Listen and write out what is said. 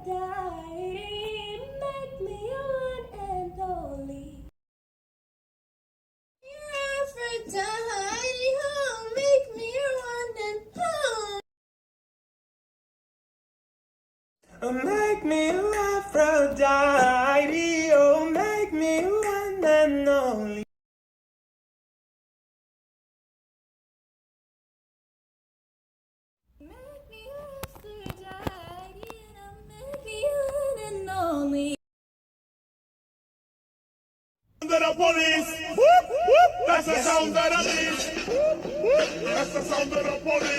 Aphrodite, make me your one and only. Aphrodite, oh, make me your one and only. Make me Aphrodite, oh, make me one and only. Make me Aphrodite, and I'll make me your one and only. Sound of the police. Whoop, whoop. That's the sound of the police. Whoop, whoop. That's the sound of the police.